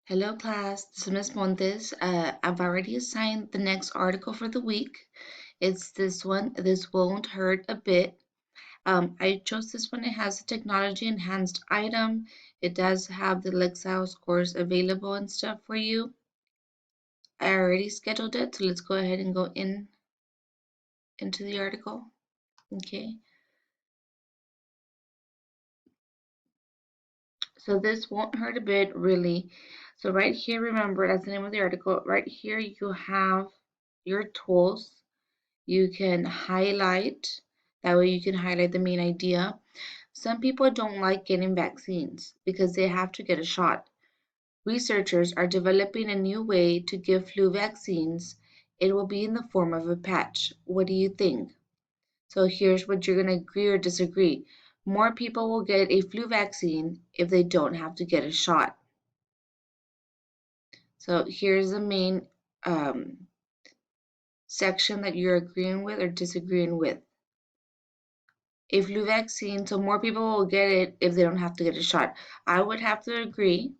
Hello class, this is Ms. Montes. I've already assigned the next article for the week. It's this one, This Won't Hurt a Bit. I chose this one, it has a technology enhanced item. It does have the Lexile scores available and stuff for you. I already scheduled it, so let's go ahead and go into the article. Okay, so this won't hurt a bit, really. So right here, remember, that's the name of the article. Right here, you have your tools. You can highlight, that way you can highlight the main idea. Some people don't like getting vaccines because they have to get a shot. Researchers are developing a new way to give flu vaccines. It will be in the form of a patch. What do you think? So here's what you're going to agree or disagree. More people will get a flu vaccine if they don't have to get a shot. So here's the main section that you're agreeing with or disagreeing with. A flu vaccine, so more people will get it if they don't have to get a shot. I would have to agree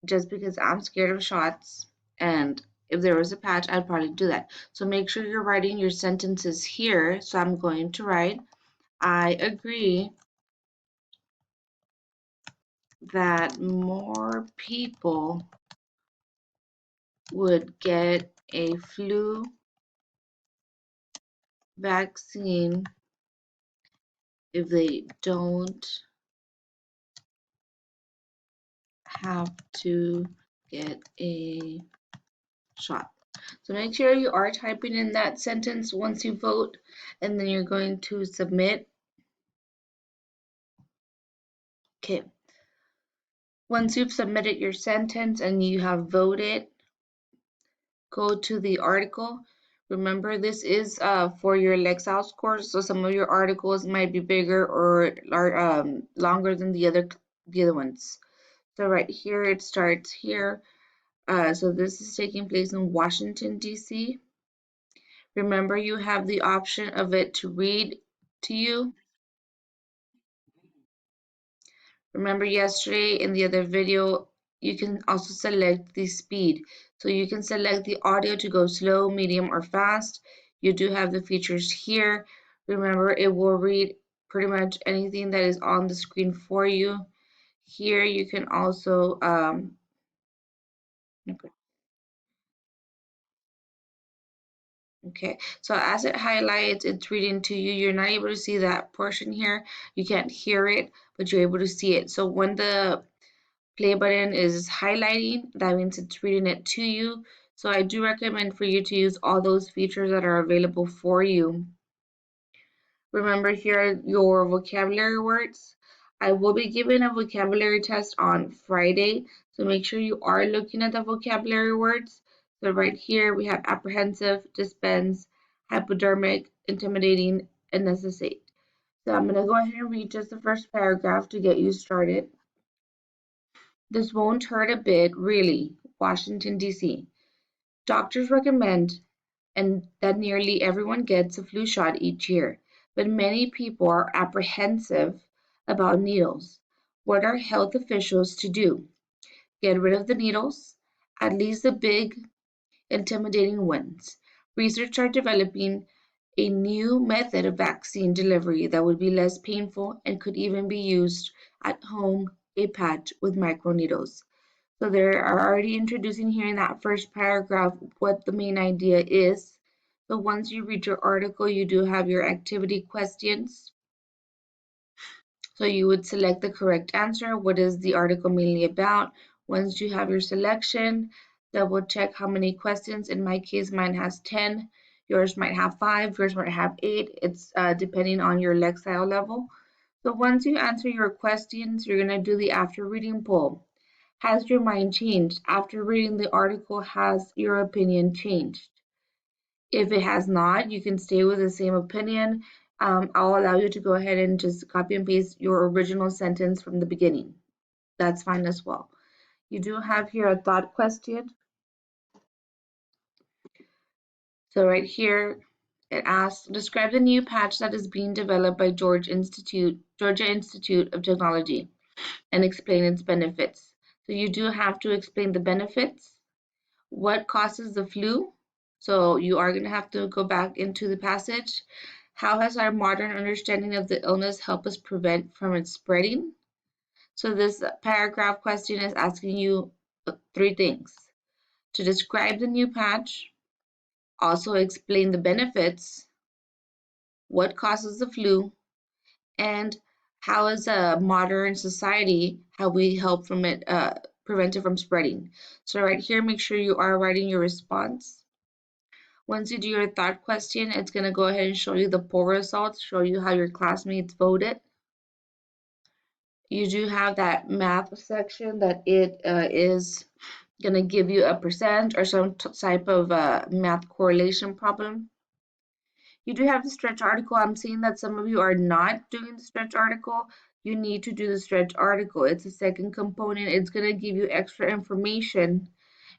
just because I'm scared of shots, and if there was a patch, I'd probably do that. So make sure you're writing your sentences here. So I'm going to write, I agree that more people would get a flu vaccine if they don't have to get a shot. So make sure you are typing in that sentence once you vote, and then you're going to submit. Okay. Once you've submitted your sentence and you have voted, go to the article. Remember, this is for your Lexile scores, so some of your articles might be bigger or longer than the other ones. So right here, it starts here. So this is taking place in Washington, D.C. Remember, you have the option of it to read to you. Remember yesterday in the other video, you can also select the speed. So you can select the audio to go slow, medium, or fast. You do have the features here. Remember, it will read pretty much anything that is on the screen for you. Here you can also okay, so as it highlights, it's reading to you. You're not able to see that portion here. You can't hear it, but you're able to see it. So when the play button is highlighting, that means it's reading it to you. So I do recommend for you to use all those features that are available for you. Remember, here are your vocabulary words. I will be giving a vocabulary test on Friday, so make sure you are looking at the vocabulary words. So right here we have apprehensive, dispense, hypodermic, intimidating, and necessitate. So I'm going to go ahead and read just the first paragraph to get you started. This won't hurt a bit, really. Washington, D.C. Doctors recommend and that nearly everyone gets a flu shot each year, but many people are apprehensive about needles. What are health officials to do? Get rid of the needles, at least the big, intimidating ones. Researchers are developing a new method of vaccine delivery that would be less painful and could even be used at home, a patch with microneedles. So they are already introducing here in that first paragraph what the main idea is. So once you read your article, you do have your activity questions. So you would select the correct answer. What is the article mainly about? Once you have your selection, double check how many questions. In my case, mine has 10. Yours might have 5. Yours might have 8. It's depending on your Lexile level. So once you answer your questions, you're going to do the after reading poll. Has your mind changed? After reading the article, has your opinion changed? If it has not, you can stay with the same opinion. I'll allow you to go ahead and just copy and paste your original sentence from the beginning. That's fine as well. You do have here a thought question. So right here, it asks, describe the new patch that is being developed by Georgia Institute of Technology and explain its benefits. So you do have to explain the benefits. What causes the flu? So you are going to have to go back into the passage. How has our modern understanding of the illness helped us prevent from it spreading? So this paragraph question is asking you three things. To describe the new patch, also explain the benefits, what causes the flu, and how as a modern society have we helped from it prevent it from spreading. So right here, make sure you are writing your response. Once you do your thought question, it's going to go ahead and show you the poll results, show you how your classmates voted. You do have that math section that it is going to give you a percent or some type of math correlation problem. You do have the stretch article. I'm seeing that some of you are not doing the stretch article. You need to do the stretch article. It's a second component. It's going to give you extra information.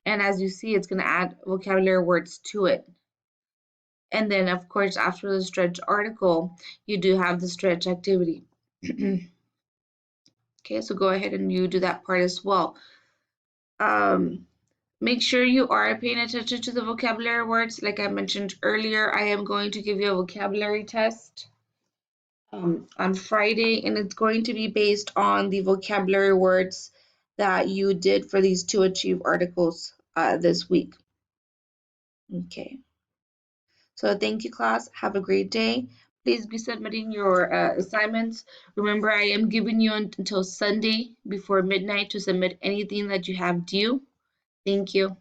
And as you see, it's going to add vocabulary words to it. And then, of course, after the stretch article, you do have the stretch activity. Okay, so go ahead and you do that part as well. Make sure you are paying attention to the vocabulary words. Like I mentioned earlier, I am going to give you a vocabulary test on Friday, and it's going to be based on the vocabulary words that you did for these to achieve articles this week. Okay. So thank you, class. Have a great day. Please be submitting your assignments. Remember, I am giving you until Sunday before midnight to submit anything that you have due. Thank you.